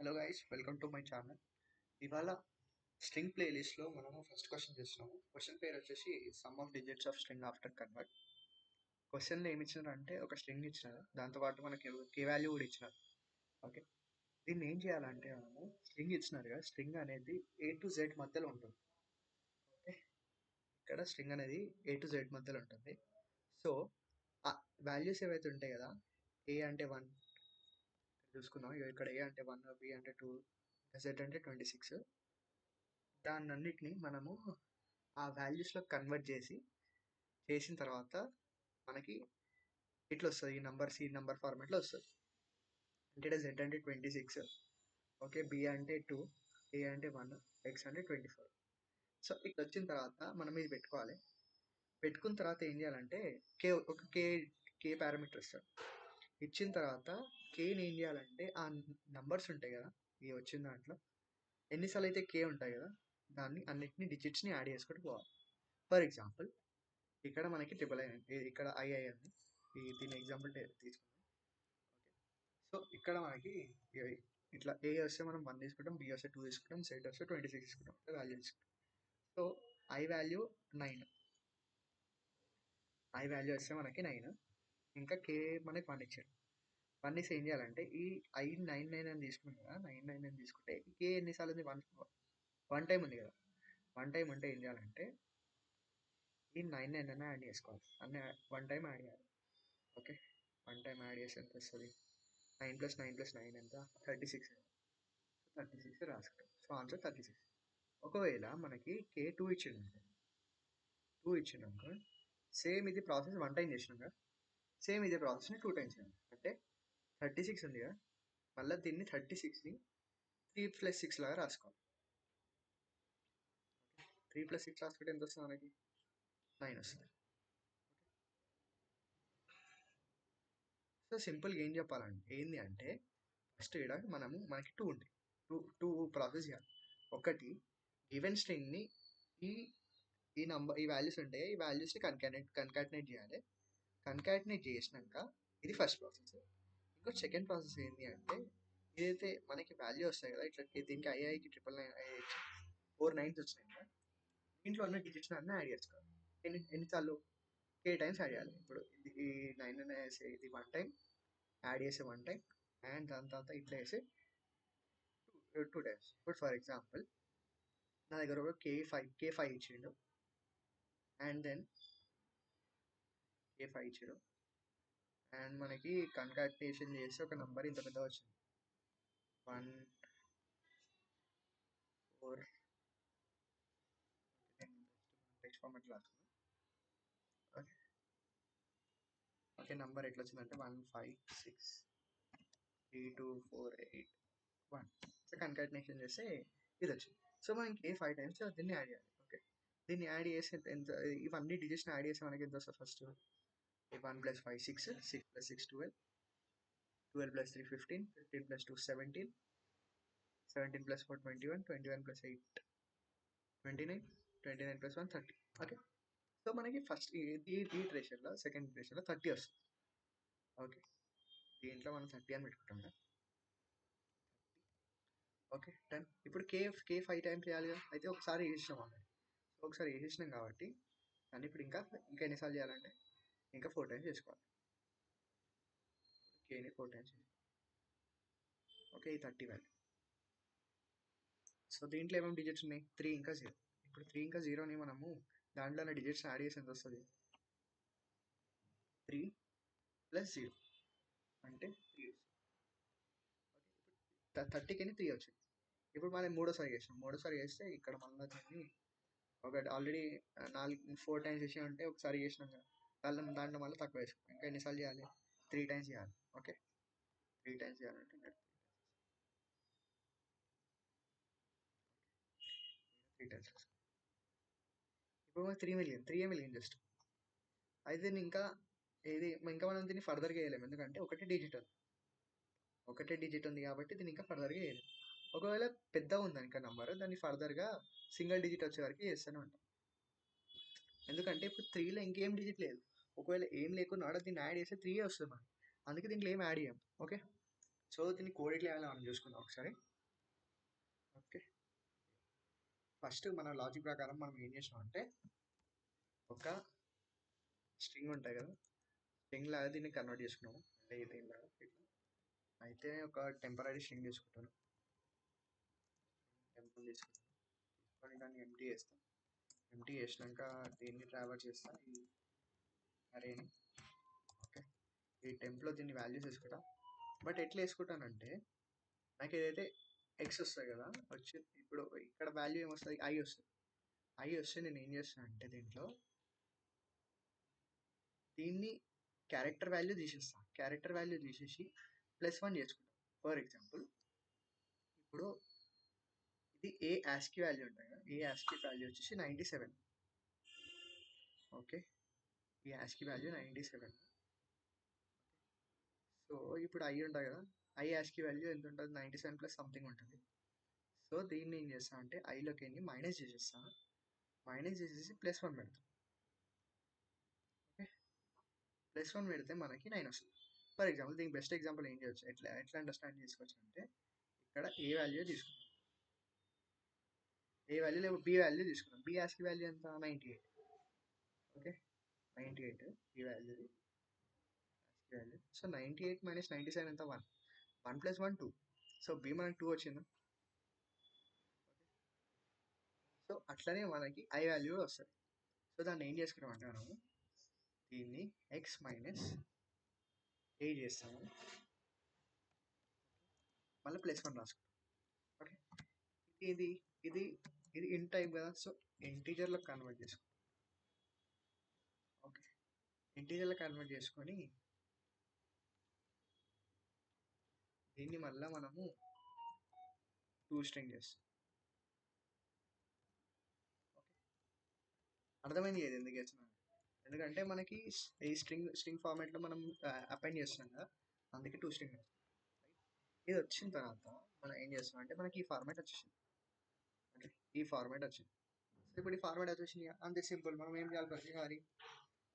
Hello guys, welcome to my channel. ఇవాళ string ప్లేలిస్ట్లో మనము ఫస్ట్ క్వశ్చన్ చేస్తున్నాము. క్వశ్చన్ పేరు వచ్చేసి some of digits of string after convert. క్వశ్చన్లో ఏమి ఇచ్చినారంటే ఒక స్ట్రింగ్ ఇచ్చినారు, దాంతోపాటు మనకి కే వాల్యూ కూడా ఇచ్చినారు. ఓకే, దీన్ని ఏం చేయాలంటే మనము స్ట్రింగ్ ఇచ్చినారు కదా, స్ట్రింగ్ అనేది ఏ టు జెడ్ మధ్యలో ఉంటుంది. ఓకే, ఇక్కడ స్ట్రింగ్ అనేది ఏ టు జెడ్ మధ్యలో ఉంటుంది. సో ఆ వాల్యూస్ ఏవైతే ఉంటాయి కదా, ఏ అంటే 1 చూసుకుందాం. ఇక్కడ ఏ అంటే 1, బి అంటే 2, జెడ్ అంటే 26. దాన్నన్నిటిని మనము ఆ వాల్యూస్లో కన్వర్ట్ చేసిన తర్వాత మనకి ఇట్లా వస్తుంది. ఈ నంబర్ ఫార్మాట్లో వస్తుంది. అంటే ఇక్కడ జెడ్ అంటే 26, ఓకే, బి అంటే 2, ఏ అంటే 1, ఎక్స్ అంటే 24. సో ఇట్లా వచ్చిన తర్వాత మనం ఇది పెట్టుకోవాలి. పెట్టుకున్న తర్వాత ఏం చేయాలంటే కే పారామీటర్ ఇస్తాడు. ఇచ్చిన తర్వాత కేని ఏం చేయాలంటే ఆ నంబర్స్ ఉంటాయి కదా, ఇవి వచ్చిన దాంట్లో ఎన్నిసార్లు అయితే కే ఉంటాయి కదా, దాన్ని అన్నిటిని డిజిట్స్ని యాడ్ చేసుకుంటూ పోవాలి. ఫర్ ఎగ్జాంపుల్ ఇక్కడ మనకి ట్రిపుల్ ఐ, ఇక్కడ ఐఐ ఉంది. దీని ఎగ్జాంపుల్ తీసుకుందాం. ఓకే, సో ఇక్కడ మనకి ఇట్లా ఏ వస్తే మనం 1 తీసుకుంటాం, బి వస్తే 2 తీసుకుంటాం, సెట్ వస్తే 26 తీసుకుంటాం, వాల్యూ తీసుకుంటాం. So I value 9, I value వస్తే మనకి 9, ఇంకా కే మనకి 1 ఇచ్చాడు. 1 ఇస్తే ఏం చేయాలంటే ఈ ఐ 99 అని తీసుకున్నాం కదా, 99 అని తీసుకుంటే కే ఎన్నిసార్లు ఉంది, వన్ టైం ఉంది కదా. వన్ టైం అంటే ఏం చేయాలంటే ఈ 99 అన్న యాడ్ చేసుకోవాలి, అన్న వన్ టైం యాడ్ చేయాలి. ఓకే, వన్ టైం యాడ్ చేసి ఎంత వస్తుంది, 9 + 9 + 9 ఎంత, 36. 36 రాసుకుంటాం. So answer 36. ఒకవేళ మనకి కే 2 ఇచ్చిందనుకో, సేమ్ ఇది ప్రాసెస్ 1 టైం చేసినాం కదా, సేమ్ ఇదే ప్రాసెస్ని 2 టైమ్స్ చేయాలి. అంటే 36 ఉంది కదా, మళ్ళీ దీన్ని 36ని 3 + 6 లాగా రాసుకోవాలి. 3 + 6 రాసుకుంటే ఎంత వస్తుంది మనకి, 9 వస్తుంది. సో సింపుల్గా ఏం చెప్పాలంటే ఏంది అంటే ఫస్ట్ ఇక్కడ మనకి 2 ఉంటాయి. టూ ప్రాసెస్ చేయాలి. ఒకటి గివెన్ స్ట్రింగ్ని ఈ వాల్యూస్ ఉంటాయి, ఈ వాల్యూస్ని కన్కాటినేట్ చేయాలి. కన్కాటినేట్ చేసినాక ఇది ఫస్ట్ ప్రాసెస్. ఇంకో సెకండ్ ప్రాసెస్ ఏంటి అంటే ఏదైతే మనకి వాల్యూ వస్తాయి కదా, ఇట్లా దీనికి ఐఐకి 999 4 9s వచ్చినాయి కదా, దీంట్లో ఉన్న డిజిట్స్ అన్నీ యాడ్ చేసుకోవాలి. ఎన్నిసార్లు, కే టైమ్స్ యాడ్ చేయాలి. ఇప్పుడు ఈ 9 వేసే ఇది 1 టైం యాడ్ చేసే 1 టైం, అండ్ దాని తర్వాత ఇట్లా వేసి 2 టైమ్స్. ఇప్పుడు ఫర్ ఎగ్జాంపుల్ నా దగ్గర ఒక కే ఫైవ్ ఇచ్చిండు, అండ్ దెన్ కే5 ఇచ్చాడు, అండ్ మనకి కన్కాటినేషన్ చేసి ఒక నంబర్ ఇంత పెద్ద వచ్చింది, 1 4. టెక్స్ట్ ఫార్మాట్ రాసుకున్నాను. ఓకే, ఓకే, నంబర్ ఎట్లా వచ్చిందంటే 1 5 6 3 2 4 8 1. సో కన్కాటినేషన్ చేస్తే ఇది వచ్చింది. సో మనకి కే5 టైమ్స్ దీన్ని యాడ్ చేయాలి. ఓకే, దీన్ని యాడ్ చేసి ఎంత, ఇవన్నీ డిజిట్స్ని యాడ్ చేస్తే మనకి ఎంత వస్తుంది, ఫస్ట్ 1 + 5 6, 6 + 6 12, 12 + 3 15, 15 + 2 17, 17 + 4 21, 21 + 8 29, 29 + 1 30. ఓకే, సో మనకి ఫస్ట్ ఈ ఇటరేషన్లో సెకండ్ ఇటరేషన్లో 30 వస్తుంది. ఓకే, దీంట్లో మనం 30 అని పెట్టుకుంటాం కదా. Okay, done. ఇప్పుడు కే5 టైమ్స్ చేయాలి కదా, అయితే ఒకసారి వేసినాం ఆల్రెడీ. సో ఒకసారి వేసేసినాం కాబట్టి దాన్ని ఇప్పుడు ఇంకా ఎన్నిసార్లు చేయాలంటే ఇంకా 4 టైమ్స్ చేసుకోవాలి. కేని 4 టైమ్స్ చేసుకోవాలి. ఓకే, ఈ 30 వాల్యూ. సో దీంట్లో ఏమేమి డిజిట్స్ ఉన్నాయి, 3 ఇంకా 0. ఇప్పుడు 3 ఇంకా 0ని మనము దాంట్లో డిజిట్స్ యాడ్ చేసి ఎంత వస్తుంది, 3 + 0 అంటే 3 వస్తుంది. ఓకే, ఇప్పుడు 30కి 3 వచ్చింది. ఇప్పుడు మనం మూడోసారి చేస్తే ఇక్కడ మళ్ళీ దీన్ని ఒకటి ఆల్రెడీ 4 టైమ్స్ చేసి ఉంటే ఒకసారి చేసినాం కదా, దాంట్లో మళ్ళీ తక్కువ వేసుకున్నాం. ఇంకా ఎన్నిసార్లు చేయాలి, 3 టైమ్స్ చేయాలి. ఓకే, 3 టైమ్స్ చేయాలంటే 3 టైమ్స్. ఇప్పుడు మనకి 3 మిలియన్ జస్ట్. అయితే ఇంకా మనం దీన్ని ఫర్దర్గా వేయలేము, ఎందుకంటే ఒకటే డిజిట్ ఉంది కాబట్టి దీన్ని ఇంకా ఫర్దర్గా వేయలేము. ఒకవేళ పెద్దగా ఉంది ఇంకా నంబర్, దాన్ని ఫర్దర్గా సింగిల్ డిజిట్ వచ్చే వరకు చేస్తూనే ఉంటాం. ఎందుకంటే ఇప్పుడు 3లో ఇంకేం డిజిట్ లేదు. ఒకవేళ ఏం లేకున్నా దీన్ని యాడ్ చేస్తే 3 వస్తుంది మనకి, అందుకే దీంట్లో ఏం యాడ్ చేయం. ఓకే, సో దీన్ని కోడ్ ఎట్లా వేయాలో మనం చూసుకుందాం ఒకసారి. ఫస్ట్ మన లాజిక్ ప్రకారం మనం ఏం చేసినాం అంటే ఒక స్ట్రింగ్ ఉంటాయి కదా, స్ట్రింగ్ లాగా దీన్ని కన్వర్ట్ చేసుకున్నాము అంటే దీనిలాగా ఇట్లా. అయితే ఒక టెంపరీ స్ట్రింగ్ తీసుకుంటాను, టెంపుల్ తీసుకుంటాను, తీసుకొని దాన్ని ఎంటీ చేస్తాను. ఎంటీ చేసినాక దీన్ని ట్రావెల్ చేస్తా ఈ అరేని. ఓకే, ఈ టెంప్లో దీన్ని వాల్యూస్ వేసుకుంటా. బట్ ఎట్లా వేసుకుంటానంటే నాకు ఏదైతే ఎక్స్ వస్తుంది కదా, వచ్చి ఇప్పుడు ఇక్కడ వాల్యూ ఏమొస్తుంది, ఐ వస్తుంది. ఐ వస్తే నేను ఏం చేస్తాను అంటే దీంట్లో దీన్ని క్యారెక్టర్ వాల్యూ తీసేస్తాను. క్యారెక్టర్ వాల్యూ తీసేసి +1 చేసుకుంటాను. ఫర్ ఎగ్జాంపుల్ ఇప్పుడు ఇది ఏ యాస్కీ వాల్యూ ఉంటాయి కదా, ఏ యాస్కీ వాల్యూ వచ్చేసి 97. ఓకే, ఈ యాస్కీ వాల్యూ 97. సో ఇప్పుడు ఐ ఉంటుంది కదా, ఐ యాస్కీ వాల్యూ ఎంత ఉంటుంది, 97 ప్లస్ సంథింగ్ ఉంటుంది. సో దీన్ని ఏం చేస్తాను అంటే ఐలోకి వెళ్ళి మైనస్ చేసేస్తాను. మైనస్ చేసేసి +1 పెడతాను. ఓకే, +1 పెడితే మనకి 9 వస్తుంది. ఫర్ ఎగ్జాంపుల్ దీనికి బెస్ట్ ఎగ్జాంపుల్ ఏం చేయొచ్చు, ఎట్లా అండర్స్టాండ్ చేసుకోవచ్చు అంటే ఇక్కడ ఏ వాల్యూ తీసుకున్నాం, ఏ వాల్యూ లేవు బి వాల్యూ తీసుకున్నాం. బి యాస్కి వాల్యూ ఎంత, 98. Okay, 98 B value value. So 98 minus 97 ఎంత, 1. 1 + 1 2. సో బి మనకి 2 వచ్చింది. సో అట్లనే మనకి ఐ వాల్యూ వస్తుంది. సో దాన్ని ఏం చేసుకున్నాం అంటే మనము దీన్ని ఎక్స్ మైనస్ ఏ చేస్తాము, మళ్ళీ +1 రాసుకుంటాం. ఓకే, ఇది ఇది ఇది ఇన్ టైప్ కదా, సో ఇంటీజర్లో కన్వర్ట్ చేసుకుంటాం. ఓకే, ఇంటీజర్లో కన్వర్ట్ చేసుకొని దీన్ని మళ్ళీ మనము టూ స్ట్రింగ్ చేస్తాం. ఓకే, అర్థమైంది కదా ఎందుకు చేస్తున్నాం, ఎందుకంటే మనకి ఈ స్ట్రింగ్ ఫార్మాట్లో మనం అపెండ్ చేస్తున్నాం కదా, అందుకే టూ స్ట్రింగ్. ఇది వచ్చిన తర్వాత మనం ఏం చేస్తాం అంటే మనకి ఈ ఫార్మాట్ వచ్చేసింది. ఓకే, ఈ ఫార్మాట్ వచ్చింది. సో ఇప్పుడు ఈ ఫార్మాట్ వచ్చేసింది, అంతే సింపుల్. మనం ఏం చేయాలి, ప్రతిసారి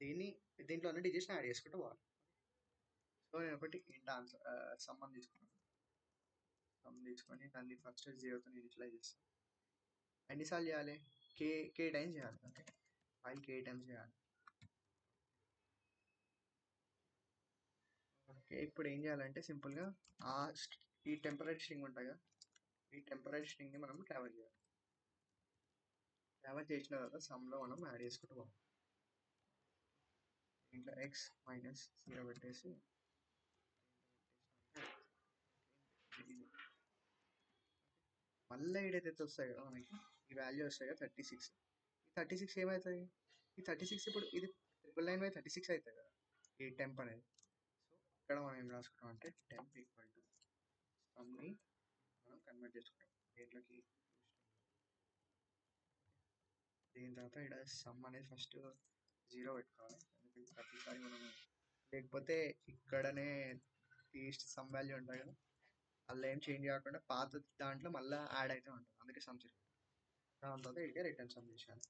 దీన్ని దీంట్లో ఉన్న డిజిట్స్ని యాడ్ చేసుకుంటూ పోవాలి. సో నేను ఒకటి ఇంట ఆన్సర్ సమ్మన్ తీసుకున్నాను. సమ్ తీసుకొని దాన్ని ఫస్ట్ 0తో ఇనిషియలైజ్ చేస్తాను. ఎన్నిసార్లు చేయాలి, కే టైమ్స్ చేయాలి. ఓకే, ఫైల్ కే టైమ్స్ చేయాలి. ఓకే, ఇప్పుడు ఏం చేయాలంటే సింపుల్గా ఈ టెంపరీ స్ట్రింగ్ ఉంటుంది కదా, ఈ టెంపరీ స్ట్రింగ్ని మనం ట్రావెల్ చేయాలి. ట్రావెల్ చేసిన తర్వాత సమ్లో మనం యాడ్ చేసుకుంటూ పోవాలి. దీంట్లో ఎక్స్ మైనస్ 0 పెట్టేసి మళ్ళీ ఏదైతే వస్తాయి కదా మనకి ఈ వాల్యూ వస్తాయి కదా 36. ఈ 36 ఏమవుతుంది, ఈ 36 ఇప్పుడు ఇది 999/36 అవుతుంది కదా ఈ టెంప్ అనేది. సో ఇక్కడ మనం ఏం రాసుకుంటాం అంటే టెంప్ ఈక్వల్ టు సమ్ని మనం కన్వర్ట్ చేసుకుంటాం దీంట్లోకి. దీని తర్వాత ఇక్కడ సమ్ అనేది ఫస్ట్ 0 పెట్టుకోవాలి, ఎందుకంటే ప్రతిసారి మనం లేకపోతే ఇక్కడనే ఈ సమ్ వాల్యూ ఉంటుంది కదా, అలా ఏం చేంజ్ కాకుండా పాత దాంట్లో మళ్ళీ యాడ్ అయితే ఉంటుంది, అందుకే సమ్ 0. దాని తర్వాత ఇక్కడ రిటర్న్ సమ్ చేశాను.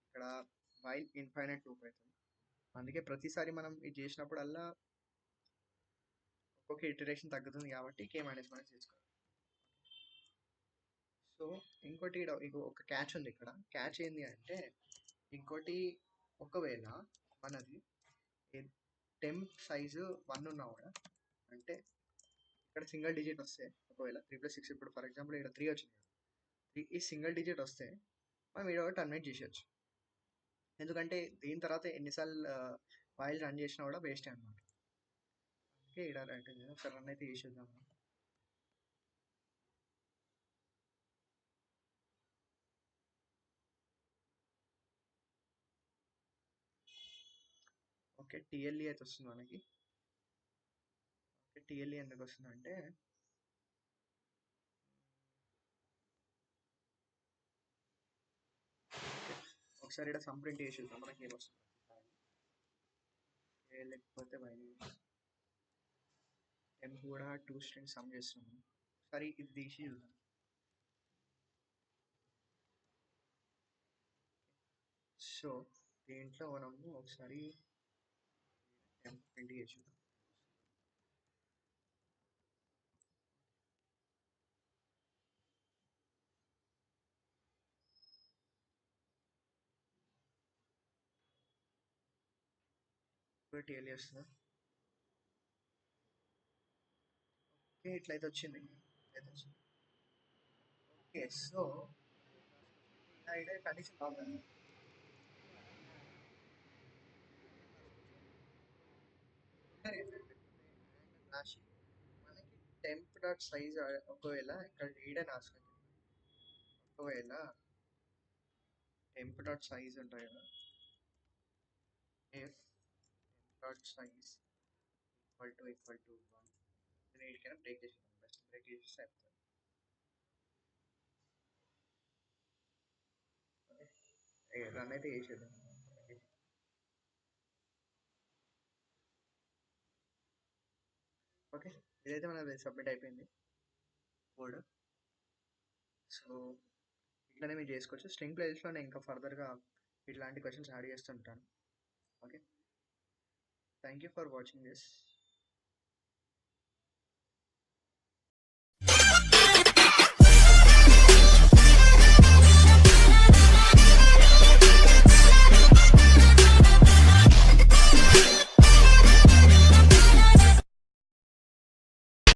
ఇక్కడ వైల్ ఇన్ఫైనైట్ లూప్ అవుతుంది, అందుకే ప్రతిసారి మనం ఇది చేసినప్పుడల్లా ఒక్కొక్క ఇటరేషన్ తగ్గుతుంది కాబట్టి కే మైనస్ చేసుకోవాలి. సో ఇంకోటి ఇక్కడ ఒక క్యాచ్ ఉంది. ఇక్కడ క్యాచ్ ఏంది అంటే ఇంకోటి, ఒకవేళ మనది టెంప్ సైజు 1 ఉన్నా కూడా, అంటే ఇక్కడ సింగిల్ డిజిట్ వస్తే, ఒకవేళ 3+6 ఇప్పుడు ఫర్ ఎగ్జాంపుల్ ఇక్కడ 3 వచ్చింది కదా, ఈ సింగిల్ డిజిట్ వస్తే మనం ఇక్కడ టర్మినేట్ చేసేయచ్చు. ఎందుకంటే దీని తర్వాత ఎన్నిసార్లు వైల్ రన్ చేసినా కూడా వేస్ట్ అనమాట. అందుకే ఇక్కడ రైట్ ఒకసారి రన్ అయితే చేసేద్దాం. ఓకే, టిఎల్ఈ అయితే వస్తుంది మనకి. ఓకే, టిఎల్ఈ ఎందుకు వస్తుంది అంటే ఒకసారి ఇక్కడ సమ్ ప్రింట్ చేసి చూద్దాం మనకి ఏమొస్తుంది. లేకపోతే టెంప్ కూడా 2 స్ట్రింగ్స్ సమ్ చేస్తున్నాము. ఒకసారి ఇది తీసి చూద్దాం. సో దీంట్లో మనము ఒకసారి టెంప్ ప్రింట్ చేసి చూద్దాం. టీఎల్ చేస్తున్నా. ఓకే, ఇట్లయితే వచ్చింది. ఓకే, సో ఐడియా కండిషన్ బాగుంది. రాశి మనకి టెంప్ డాట్ సైజ్ ఒకవేళ ఇక్కడ రీడ్ అని రాసుకుంది. ఒకవేళ టెంప్ డాట్ సైజ్ ఉంటాయి కదా, if temp dot size equal to 1, then వీటికైనా break చేసేద్దాం. బెస్ట్ బ్రేక్ చేసేస్తే అయిపోతుంది. ఓకే, రన్ అయితే చేసేద్దాం. ఓకే, ఇదైతే మనది సబ్మిట్ అయిపోయింది కోడ్. సో ఇట్లనే మీరు చేసుకోవచ్చు. స్ట్రింగ్ ప్లేస్లో నేను ఇంకా ఫర్దర్గా ఇట్లాంటి క్వశ్చన్స్ యాడ్ చేస్తుంటాను. Okay, thank you for watching this.